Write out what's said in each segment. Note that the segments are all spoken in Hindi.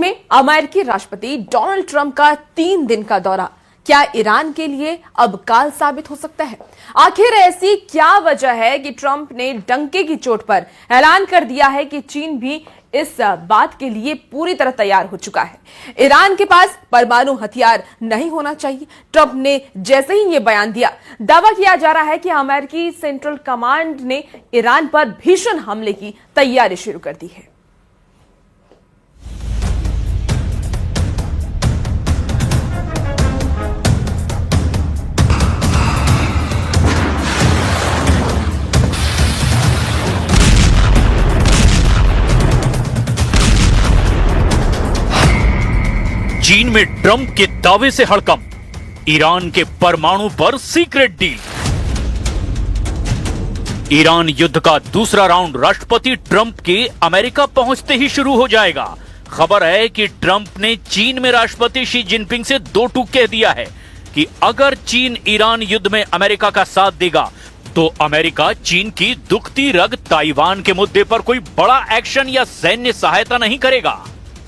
में अमेरिकी राष्ट्रपति डोनाल्ड ट्रंप का 3 दिन का दौरा क्या ईरान के लिए अब काल साबित हो सकता है? आखिर ऐसी क्या वजह है कि ट्रंप ने डंके की चोट पर ऐलान कर दिया है कि चीन भी इस बात के लिए पूरी तरह तैयार हो चुका है? ईरान के पास परमाणु हथियार नहीं होना चाहिए। ट्रंप ने जैसे ही यह बयान दिया, दावा किया जा रहा है कि अमेरिकी सेंट्रल कमांड ने ईरान पर भीषण हमले की तैयारी शुरू कर दी है। चीन में ट्रंप के दावे से हड़कंप, ईरान के परमाणु पर सीक्रेट डील। ईरान युद्ध का दूसरा राउंड राष्ट्रपति ट्रंप के अमेरिका पहुंचते ही शुरू हो जाएगा। खबर है कि ट्रंप ने चीन में राष्ट्रपति शी जिनपिंग से दो टूक कह दिया है कि अगर चीन ईरान युद्ध में अमेरिका का साथ देगा तो अमेरिका चीन की दुखती रग ताइवान के मुद्दे पर कोई बड़ा एक्शन या सैन्य सहायता नहीं करेगा।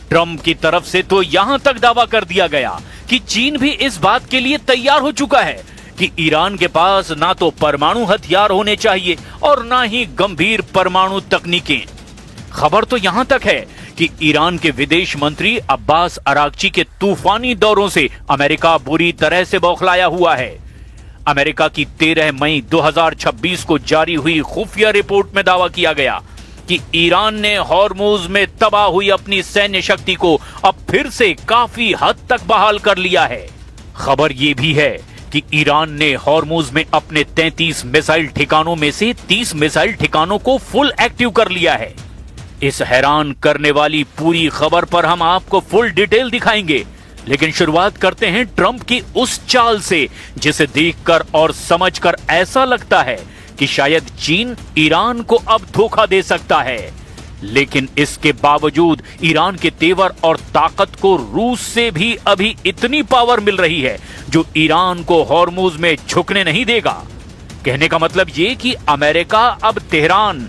ट्रंप की तरफ से तो यहां तक दावा कर दिया गया कि चीन भी इस बात के लिए तैयार हो चुका है कि ईरान के पास ना तो परमाणु हथियार होने चाहिए और ना ही गंभीर परमाणु तकनीकें। खबर तो यहां तक है कि ईरान के विदेश मंत्री अब्बास अरागची के तूफानी दौरों से अमेरिका बुरी तरह से बौखलाया हुआ है। अमेरिका की 13 मई 2026 को जारी हुई खुफिया रिपोर्ट में दावा किया गया कि ईरान ने हॉर्मुज में तबाह हुई अपनी सैन्य शक्ति को अब फिर से काफी हद तक बहाल कर लिया है। खबर यह भी है कि ईरान ने हॉर्मुज में अपने 33 मिसाइल ठिकानों में से 30 मिसाइल ठिकानों को फुल एक्टिव कर लिया है। इस हैरान करने वाली पूरी खबर पर हम आपको फुल डिटेल दिखाएंगे, लेकिन शुरुआत करते हैं ट्रंप की उस चाल से जिसे देखकर और समझकर ऐसा लगता है कि शायद चीन ईरान को अब धोखा दे सकता है। लेकिन इसके बावजूद ईरान के तेवर और ताकत को रूस से भी अभी इतनी पावर मिल रही है जो ईरान को हॉर्मुज में झुकने नहीं देगा। कहने का मतलब ये कि अमेरिका अब तेहरान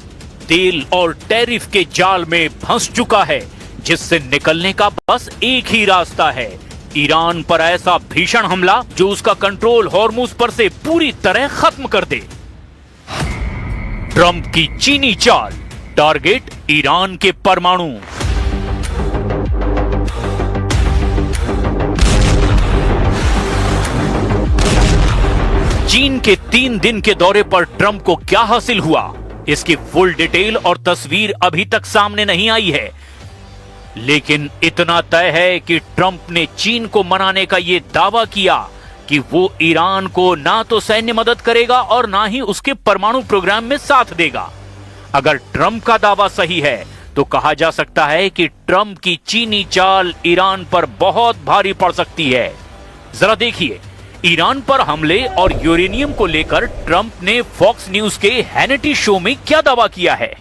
तेल और टैरिफ के जाल में फंस चुका है, जिससे निकलने का बस एक ही रास्ता है, ईरान पर ऐसा भीषण हमला जो उसका कंट्रोल हॉर्मुज पर से पूरी तरह खत्म कर दे। ट्रंप की चीनी चाल, टारगेट ईरान के परमाणु। चीन के 3 दिन के दौरे पर ट्रंप को क्या हासिल हुआ, इसकी फुल डिटेल और तस्वीर अभी तक सामने नहीं आई है। लेकिन इतना तय है कि ट्रंप ने चीन को मनाने का यह दावा किया कि वो ईरान को ना तो सैन्य मदद करेगा और ना ही उसके परमाणु प्रोग्राम में साथ देगा। अगर ट्रंप का दावा सही है तो कहा जा सकता है कि ट्रंप की चीनी चाल ईरान पर बहुत भारी पड़ सकती है। जरा देखिए, ईरान पर हमले और यूरेनियम को लेकर ट्रंप ने फॉक्स न्यूज के हैनिटी शो में क्या दावा किया है।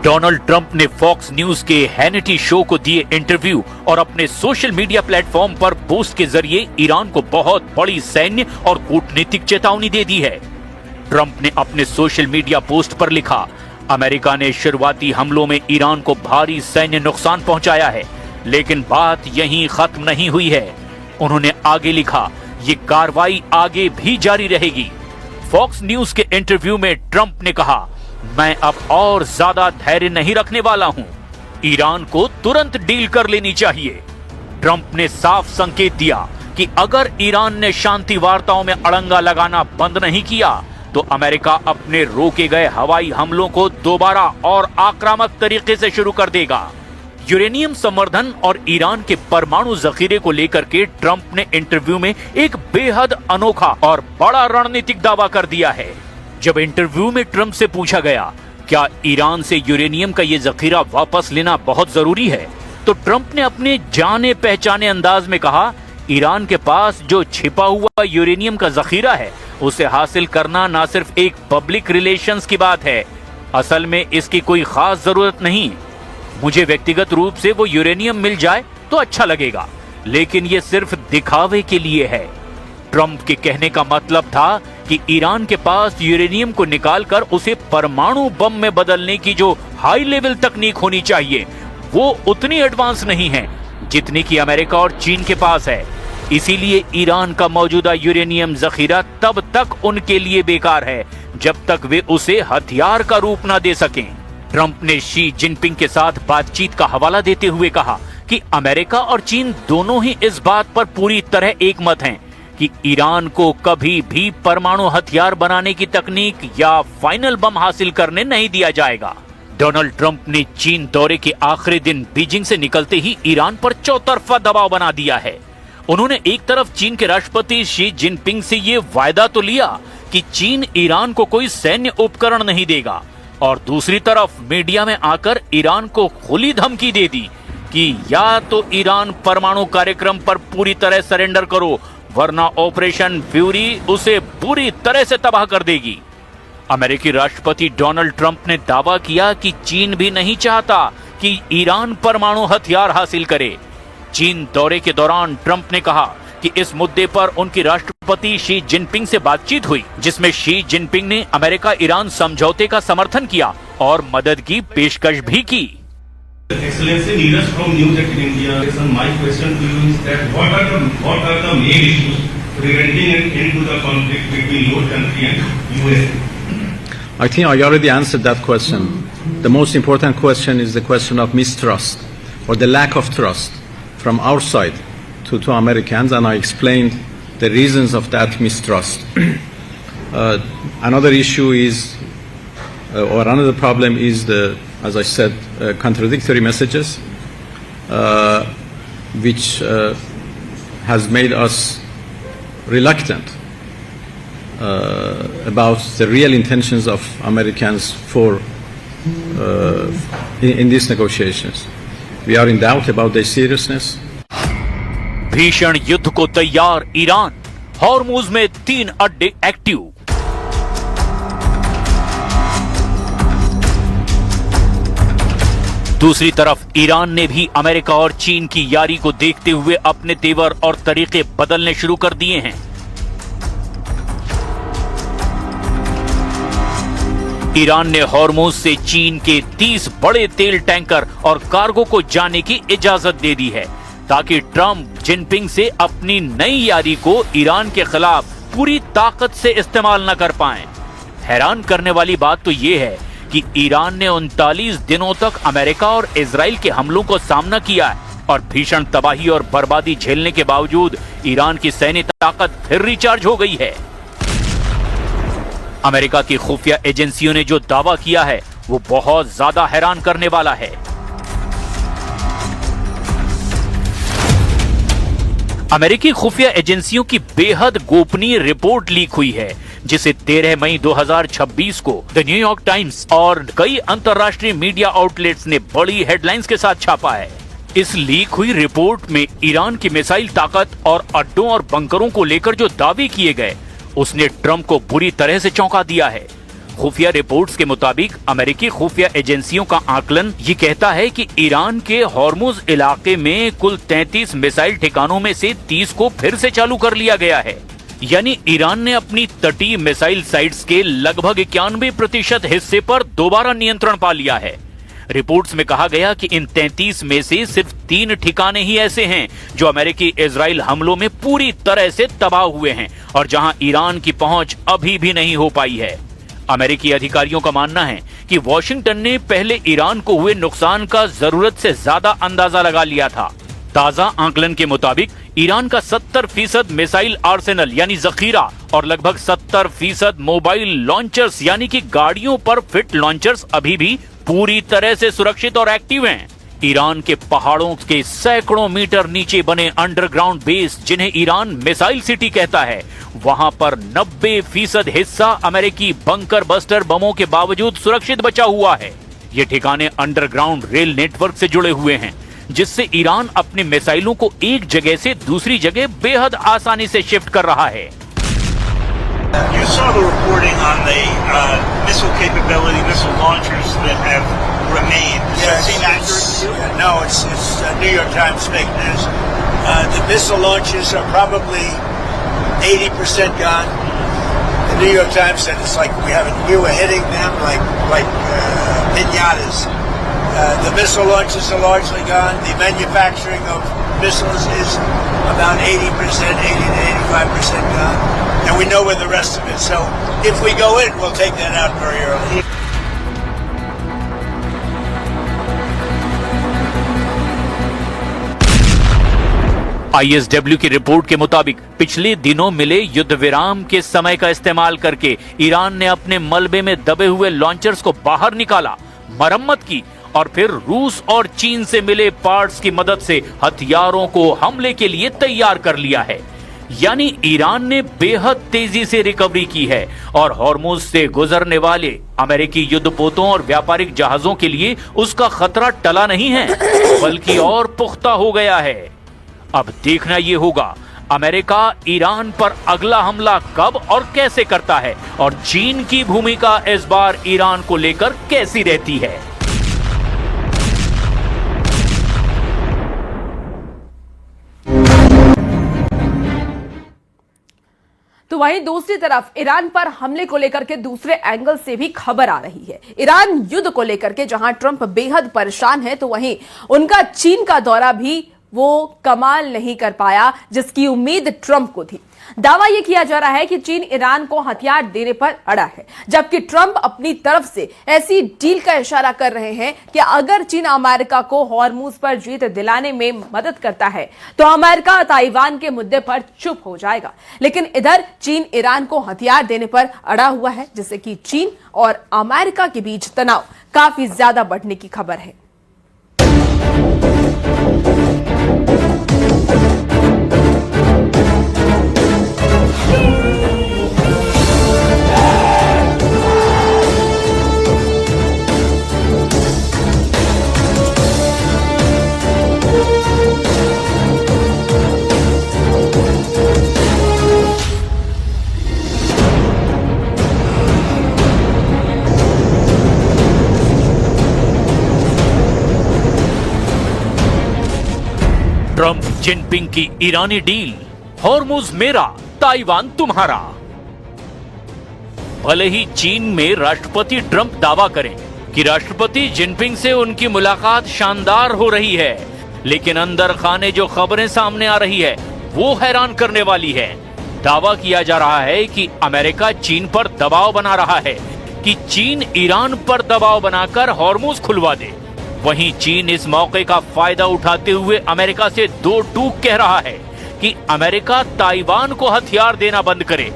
डोनाल्ड ट्रंप ने फॉक्स न्यूज के हैनिटी शो को दिए इंटरव्यू और अपने सोशल मीडिया प्लेटफॉर्म पर पोस्ट के जरिए ईरान को बहुत बड़ी सैन्य और कूटनीतिक चेतावनी दे दी है। ट्रंप ने अपने सोशल मीडिया पोस्ट पर लिखा, अमेरिका ने शुरुआती हमलों में ईरान को भारी सैन्य नुकसान पहुंचाया है, लेकिन बात यहीं खत्म नहीं हुई है। उन्होंने आगे लिखा, ये कार्रवाई आगे भी जारी रहेगी। फॉक्स न्यूज के इंटरव्यू में ट्रंप ने कहा, मैं अब और ज्यादा धैर्य नहीं रखने वाला हूं, ईरान को तुरंत डील कर लेनी चाहिए। ट्रंप ने साफ संकेत दिया कि अगर ईरान ने शांति वार्ताओं में अड़ंगा लगाना बंद नहीं किया तो अमेरिका अपने रोके गए हवाई हमलों को दोबारा और आक्रामक तरीके से शुरू कर देगा। यूरेनियम संवर्धन और ईरान के परमाणु जखीरे को लेकर के ट्रंप ने इंटरव्यू में एक बेहद अनोखा और बड़ा रणनीतिक दावा कर दिया है। जब इंटरव्यू में ट्रंप से पूछा गया क्या ईरान से यूरेनियम का ये जखीरा वापस लेना बहुत जरूरी है, तो ट्रंप ने अपने जाने पहचाने अंदाज में कहा, ईरान के पास जो छिपा हुआ यूरेनियम का जखीरा है उसे हासिल करना ना सिर्फ एक पब्लिक रिलेशंस की बात है, असल में इसकी कोई खास जरूरत नहीं। मुझे व्यक्तिगत रूप से वो यूरेनियम मिल जाए तो अच्छा लगेगा, लेकिन ये सिर्फ दिखावे के लिए है। ट्रंप के कहने का मतलब था कि ईरान के पास यूरेनियम को निकालकर उसे परमाणु बम में बदलने की जो हाई लेवल तकनीक होनी चाहिए वो उतनी एडवांस नहीं है जितनी कि अमेरिका और चीन के पास है। इसीलिए ईरान का मौजूदा यूरेनियम जखीरा तब तक उनके लिए बेकार है जब तक वे उसे हथियार का रूप न दे सकें। ट्रंप ने शी जिनपिंग के साथ बातचीत का हवाला देते हुए कहा कि अमेरिका और चीन दोनों ही इस बात पर पूरी तरह एकमत हैं कि ईरान को कभी भी परमाणु हथियार बनाने की तकनीक या फाइनल बम हासिल करने नहीं दिया जाएगा। डोनाल्ड ट्रंप ने चीन दौरे के आखिरी दिन बीजिंग से निकलते ही ईरान पर चौतरफा दबाव बना दिया है। उन्होंने एक तरफ चीन के राष्ट्रपति शी जिनपिंग से ये वायदा तो लिया कि चीन ईरान को कोई सैन्य उपकरण नहीं देगा और दूसरी तरफ मीडिया में आकर ईरान को खुली धमकी दे दी कि या तो ईरान परमाणु कार्यक्रम पर पूरी तरह सरेंडर करो वरना ऑपरेशन फ्यूरी उसे बुरी तरह से तबाह कर देगी। अमेरिकी राष्ट्रपति डोनाल्ड ट्रंप ने दावा किया कि चीन भी नहीं चाहता कि ईरान परमाणु हथियार हासिल करे। चीन दौरे के दौरान ट्रंप ने कहा कि इस मुद्दे पर उनकी राष्ट्रपति शी जिनपिंग से बातचीत हुई जिसमें शी जिनपिंग ने अमेरिका ईरान समझौते का समर्थन किया और मदद की पेशकश भी की। Excellency, Neeraj from News 18 India. My question to you is that what are the main issues preventing an end to the conflict between your country and US? I think I already answered that question. The most important question is the question of mistrust or the lack of trust from our side to Americans, and I explained the reasons of that mistrust. Another issue is, or another problem is as I said, contradictory messages, which has made us reluctant about the real intentions of Americans in these negotiations. We are in doubt about their seriousness. भीषण युद्ध को तैयार ईरान, हॉर्मुज में 3 अड्डे एक्टिव। दूसरी तरफ ईरान ने भी अमेरिका और चीन की यारी को देखते हुए अपने तेवर और तरीके बदलने शुरू कर दिए हैं। ईरान ने हॉर्मुज से चीन के 30 बड़े तेल टैंकर और कार्गो को जाने की इजाजत दे दी है ताकि ट्रंप जिनपिंग से अपनी नई यारी को ईरान के खिलाफ पूरी ताकत से इस्तेमाल न कर पाएं। हैरान करने वाली बात तो ये है कि ईरान ने 39 दिनों तक अमेरिका और इजराइल के हमलों को सामना किया है और भीषण तबाही और बर्बादी झेलने के बावजूद ईरान की सैन्य ताकत फिर रिचार्ज हो गई है। अमेरिका की खुफिया एजेंसियों ने जो दावा किया है वो बहुत ज्यादा हैरान करने वाला है। अमेरिकी खुफिया एजेंसियों की बेहद गोपनीय रिपोर्ट लीक हुई है जिसे 13 मई 2026 को द न्यूयॉर्क टाइम्स और कई अंतर्राष्ट्रीय मीडिया आउटलेट्स ने बड़ी हेडलाइंस के साथ छापा है। इस लीक हुई रिपोर्ट में ईरान की मिसाइल ताकत और अड्डों और बंकरों को लेकर जो दावे किए गए उसने ट्रंप को बुरी तरह से चौंका दिया है। खुफिया रिपोर्ट्स के मुताबिक अमेरिकी खुफिया एजेंसियों का आकलन ये कहता है कि ईरान के हॉर्मुज इलाके में कुल 33 मिसाइल ठिकानों में से 30 को फिर से चालू कर लिया गया है। यानी ईरान ने अपनी तटीय मिसाइल साइट्स के लगभग 91% हिस्से पर दोबारा नियंत्रण पा लिया है। रिपोर्ट्स में कहा गया कि इन 33 में से सिर्फ 3 ठिकाने ही ऐसे हैं जो अमेरिकी इजराइल हमलों में पूरी तरह से तबाह हुए हैं और जहां ईरान की पहुंच अभी भी नहीं हो पाई है। अमेरिकी अधिकारियों का मानना है कि वॉशिंगटन ने पहले ईरान को हुए नुकसान का जरूरत से ज्यादा अंदाजा लगा लिया था। ताजा आकलन के मुताबिक ईरान का 70% मिसाइल आर्सेनल यानी जखीरा और लगभग 70% मोबाइल लॉन्चर्स यानी कि गाड़ियों पर फिट लॉन्चर्स अभी भी पूरी तरह से सुरक्षित और एक्टिव हैं। ईरान के पहाड़ों के सैकड़ों मीटर नीचे बने अंडरग्राउंड बेस जिन्हें ईरान मिसाइल सिटी कहता है, वहां पर 90% हिस्सा अमेरिकी बंकर बस्टर बमों के बावजूद सुरक्षित बचा हुआ है। ये ठिकाने अंडरग्राउंड रेल नेटवर्क से जुड़े हुए हैं जिससे ईरान अपने मिसाइलों को एक जगह से दूसरी जगह बेहद आसानी से शिफ्ट कर रहा है। You saw the reporting on the missile capability, missile launchers that have remained. Does that seem accurate? No, it's New York Times fake news. The missile launches are probably 80% gone. The New York Times said it's like we were hitting them like pinatas. The missile launches are largely gone. The manufacturing of missiles is about 80%, 80 to 85% gone. And we know where the rest of it. So if we go in, we'll take that out very early. ISW की रिपोर्ट के मुताबिक पिछले दिनों मिले युद्ध विराम के समय का इस्तेमाल करके ईरान ने अपने मलबे में दबे हुए लॉन्चर्स को बाहर निकाला, मरम्मत की और फिर रूस और चीन से मिले पार्ट्स की मदद से हथियारों को हमले के लिए तैयार कर लिया है। यानी ईरान ने बेहद तेजी से रिकवरी की है और हॉर्मुज से गुजरने वाले अमेरिकी युद्धपोतों और व्यापारिक जहाजों के लिए उसका खतरा टला नहीं है, बल्कि और पुख्ता हो गया है। अब देखना यह होगा अमेरिका ईरान पर अगला हमला कब और कैसे करता है और चीन की भूमिका इस बार ईरान को लेकर कैसी रहती है। तो वहीं दूसरी तरफ ईरान पर हमले को लेकर के दूसरे एंगल से भी खबर आ रही है। ईरान युद्ध को लेकर के जहां ट्रंप बेहद परेशान है, तो वहीं उनका चीन का दौरा भी वो कमाल नहीं कर पाया जिसकी उम्मीद ट्रंप को थी। दावा यह किया जा रहा है कि चीन ईरान को हथियार देने पर अड़ा है, जबकि ट्रंप अपनी तरफ से ऐसी डील का इशारा कर रहे हैं कि अगर चीन अमेरिका को हॉर्मुज पर जीत दिलाने में मदद करता है तो अमेरिका ताइवान के मुद्दे पर चुप हो जाएगा। लेकिन इधर चीन ईरान को हथियार देने पर अड़ा हुआ है, जिससे कि चीन और अमेरिका के बीच तनाव काफी ज्यादा बढ़ने की खबर है। ट्रंप जिनपिंग की ईरानी डील, हॉर्मुज मेरा, ताइवान तुम्हारा। भले ही चीन में राष्ट्रपति ट्रंप दावा करें कि राष्ट्रपति जिनपिंग से उनकी मुलाकात शानदार हो रही है, लेकिन अंदर खाने जो खबरें सामने आ रही है वो हैरान करने वाली है। दावा किया जा रहा है कि अमेरिका चीन पर दबाव बना रहा है कि चीन ईरान पर दबाव बनाकर हॉर्मुज खुलवा दे। वहीं चीन इस मौके का फायदा उठाते हुए अमेरिका से दो टूक कह रहा है कि अमेरिका ताइवान को हथियार देना बंद करे।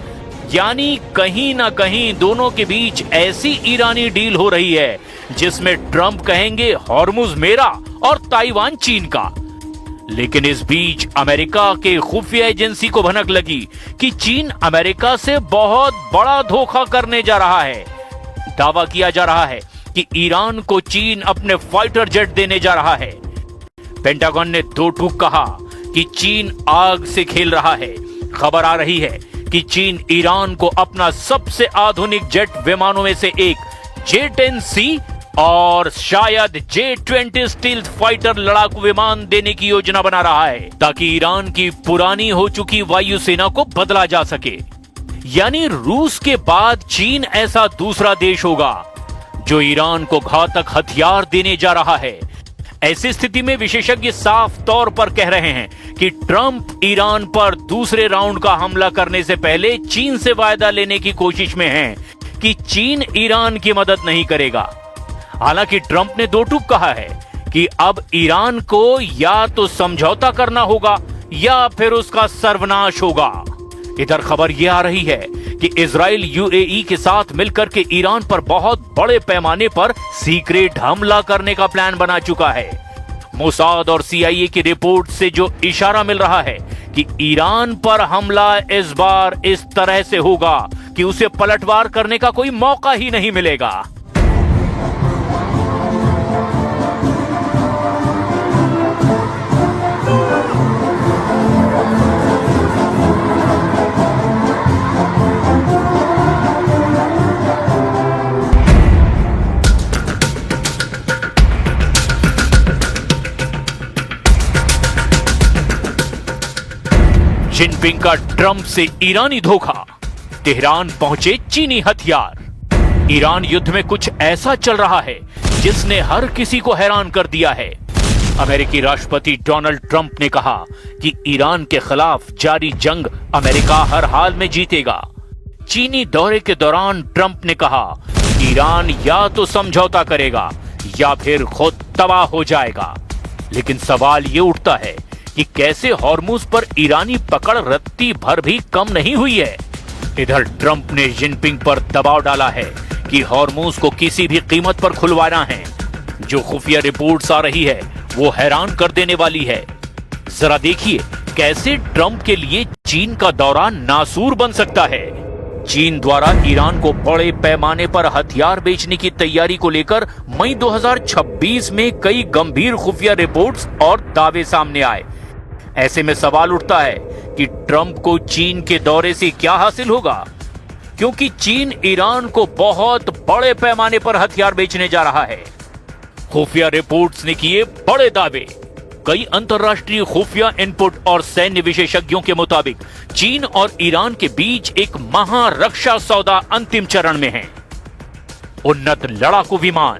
यानी कहीं ना कहीं दोनों के बीच ऐसी ईरानी डील हो रही है जिसमें ट्रंप कहेंगे हॉर्मुज मेरा और ताइवान चीन का। लेकिन इस बीच अमेरिका के खुफिया एजेंसी को भनक लगी कि चीन अमेरिका से बहुत बड़ा धोखा करने जा रहा है। दावा किया जा रहा है कि ईरान को चीन अपने फाइटर जेट देने जा रहा है। पेंटागन ने दो टूक कहा कि चीन आग से खेल रहा है। खबर आ रही है कि चीन ईरान को अपना सबसे आधुनिक जेट विमानों में से एक J-10C और शायद J-20 स्टील्थ फाइटर लड़ाकू विमान देने की योजना बना रहा है, ताकि ईरान की पुरानी हो चुकी वायुसेना को बदला जा सके। यानी रूस के बाद चीन ऐसा दूसरा देश होगा जो ईरान को घातक हथियार देने जा रहा है। ऐसी स्थिति में विशेषज्ञ साफ तौर पर कह रहे हैं कि ट्रंप ईरान पर दूसरे राउंड का हमला करने से पहले चीन से वायदा लेने की कोशिश में हैं कि चीन ईरान की मदद नहीं करेगा। हालांकि ट्रंप ने दो टूक कहा है कि अब ईरान को या तो समझौता करना होगा या फिर उसका सर्वनाश होगा। इधर खबर यह आ रही है कि इजराइल यूएई के साथ मिलकर के ईरान पर बहुत बड़े पैमाने पर सीक्रेट हमला करने का प्लान बना चुका है। मोसाद और सीआईए की रिपोर्ट से जो इशारा मिल रहा है कि ईरान पर हमला इस बार इस तरह से होगा कि उसे पलटवार करने का कोई मौका ही नहीं मिलेगा। जिनपिंग का ट्रंप से ईरानी धोखा, तेहरान पहुंचे चीनी हथियार। ईरान युद्ध में कुछ ऐसा चल रहा है जिसने हर किसी को हैरान कर दिया है। अमेरिकी राष्ट्रपति डोनाल्ड ट्रंप ने कहा कि ईरान के खिलाफ जारी जंग अमेरिका हर हाल में जीतेगा। चीनी दौरे के दौरान ट्रंप ने कहा ईरान या तो समझौता करेगा या फिर खुद तबाह हो जाएगा। लेकिन सवाल ये उठता है कि कैसे हॉर्मुज पर ईरानी पकड़ रत्ती भर भी कम नहीं हुई है। इधर ट्रंप ने जिनपिंग पर दबाव डाला है कि हॉर्मुज को किसी भी कीमत पर खुलवाना है। जो खुफिया रिपोर्ट्स आ रही है वो हैरान कर देने वाली है। जरा देखिए कैसे ट्रंप के लिए चीन का दौरा नासूर बन सकता है। चीन द्वारा ईरान को बड़े पैमाने पर हथियार बेचने की तैयारी को लेकर मई 2026 में कई गंभीर खुफिया रिपोर्ट्स और दावे सामने आए। ऐसे में सवाल उठता है कि ट्रंप को चीन के दौरे से क्या हासिल होगा, क्योंकि चीन ईरान को बहुत बड़े पैमाने पर हथियार बेचने जा रहा है। खुफिया रिपोर्ट्स ने किए बड़े दावे। कई अंतर्राष्ट्रीय खुफिया इनपुट और सैन्य विशेषज्ञों के मुताबिक चीन और ईरान के बीच एक महारक्षा सौदा अंतिम चरण में है। उन्नत लड़ाकू विमान।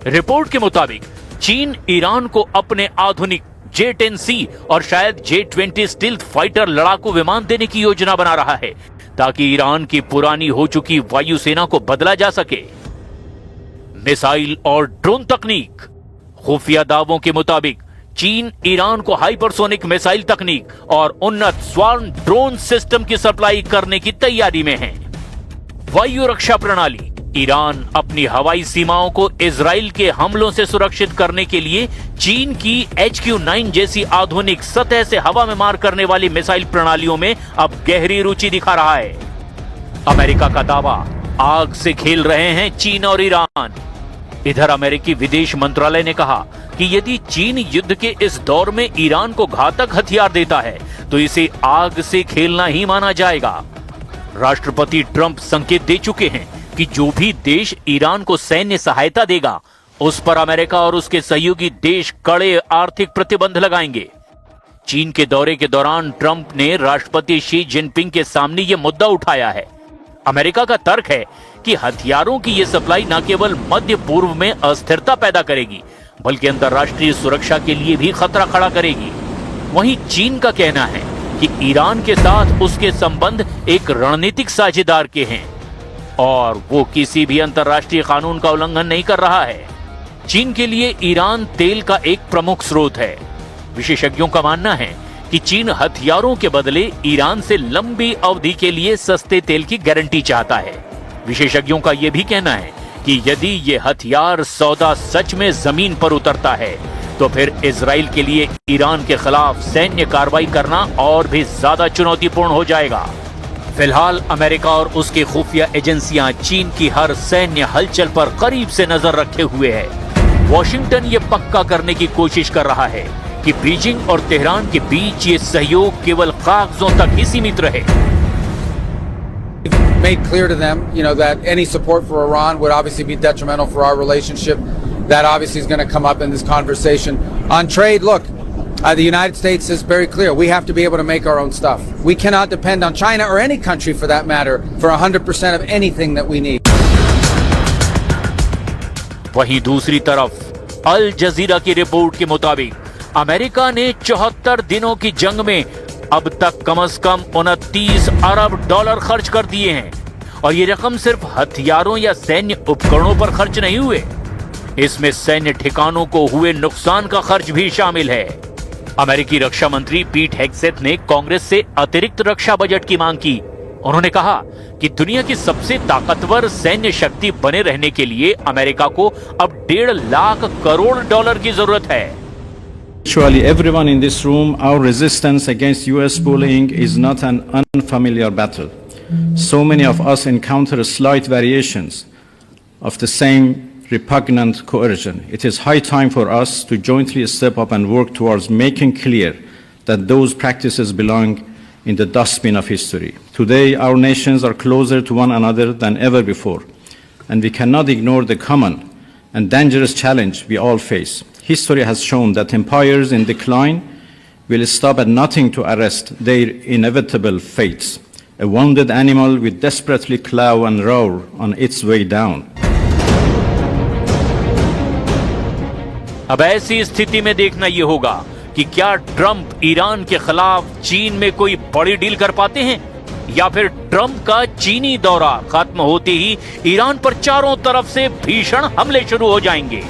रिपोर्ट के मुताबिक चीन ईरान को अपने आधुनिक J-10C और शायद J-20 स्टील्थ फाइटर लड़ाकू विमान देने की योजना बना रहा है ताकि ईरान की पुरानी हो चुकी वायुसेना को बदला जा सके। मिसाइल और ड्रोन तकनीक। खुफिया दावों के मुताबिक चीन ईरान को हाइपरसोनिक मिसाइल तकनीक और उन्नत स्वार्म ड्रोन सिस्टम की सप्लाई करने की तैयारी में है। वायु रक्षा प्रणाली। ईरान अपनी हवाई सीमाओं को इजराइल के हमलों से सुरक्षित करने के लिए चीन की HQ-9 जैसी आधुनिक सतह से हवा में मार करने वाली मिसाइल प्रणालियों में अब गहरी रुचि दिखा रहा है। अमेरिका का दावा, आग से खेल रहे हैं चीन और ईरान। इधर अमेरिकी विदेश मंत्रालय ने कहा कि यदि चीन युद्ध के इस दौर में ईरान को घातक हथियार देता है तो इसे आग से खेलना ही माना जाएगा। राष्ट्रपति ट्रंप संकेत दे चुके हैं कि जो भी देश ईरान को सैन्य सहायता देगा उस पर अमेरिका और उसके सहयोगी देश कड़े आर्थिक प्रतिबंध लगाएंगे। चीन के दौरे के दौरान ट्रंप ने राष्ट्रपति शी जिनपिंग के सामने यह मुद्दा उठाया है। अमेरिका का तर्क है कि हथियारों की यह सप्लाई न केवल मध्य पूर्व में अस्थिरता पैदा करेगी बल्कि अंतर्राष्ट्रीय सुरक्षा के लिए भी खतरा खड़ा करेगी। वहीं चीन का कहना है कि ईरान के साथ उसके संबंध एक रणनीतिक साझेदार के हैं और वो किसी भी अंतर्राष्ट्रीय कानून का उल्लंघन नहीं कर रहा है। चीन के लिए ईरान तेल का एक प्रमुख स्रोत है। विशेषज्ञों का मानना है कि चीन हथियारों के बदले ईरान से लंबी अवधि के लिए सस्ते तेल की गारंटी चाहता है। विशेषज्ञों का यह भी कहना है कि यदि ये हथियार सौदा सच में जमीन पर उतरता है तो फिर इजराइल के लिए ईरान के खिलाफ सैन्य कार्रवाई करना और भी ज्यादा चुनौतीपूर्ण हो जाएगा। फिलहाल अमेरिका और उसकी खुफिया एजेंसियां चीन की हर सैन्य हलचल पर करीब से नजर रखे हुए है। वॉशिंगटन ये पक्का करने की कोशिश कर रहा है कि बीजिंग और तेहरान के बीच ये सहयोग केवल कागजों तक ही सीमित रहे। Made clear to them, that any support for Iran would obviously be detrimental for our relationship. That obviously is going to come up in this conversation. On trade, look, the United States is very clear. We have to be able to make our own stuff. We cannot depend on China or any country for that matter for 100% of anything that we need. वहीं दूसरी तरफ अल जजीरा की रिपोर्ट के मुताबिक अमेरिका ने 74 दिनों की जंग में अब तक कम से कम $29 अरब खर्च कर दिए हैं और ये रकम सिर्फ हथियारों या सैन्य उपकरणों पर खर्च नहीं हुए। इसमें सैन्य ठिकानों को हुए नुकसान का खर्च भी शामिल है। अमेरिकी रक्षा मंत्री पीट हेग्सेथ ने कांग्रेस से अतिरिक्त रक्षा बजट की मांग की। उन्होंने कहा कि दुनिया की सबसे ताकतवर सैन्य शक्ति बने रहने के लिए अमेरिका को अब $1.5 लाख करोड़ की जरूरत है। Actually, everyone in this room, our resistance against US bullying is not an unfamiliar battle. So many of us encounter slight variations of the same repugnant coercion. It is high time for us to jointly step up and work towards making clear that those practices belong in the dustbin of history. Today, our nations are closer to one another than ever before, and we cannot ignore the common and dangerous challenge we all face. History has shown that empires in decline will stop at nothing to arrest their inevitable fates. A wounded animal will desperately claw and roar on its way down. अब ऐसी स्थिति में देखना यह होगा कि क्या ट्रंप ईरान के खिलाफ चीन में कोई बड़ी डील कर पाते हैं, या फिर ट्रंप का चीनी दौरा खत्म होते ही ईरान पर चारों तरफ से भीषण हमले शुरू हो जाएंगे।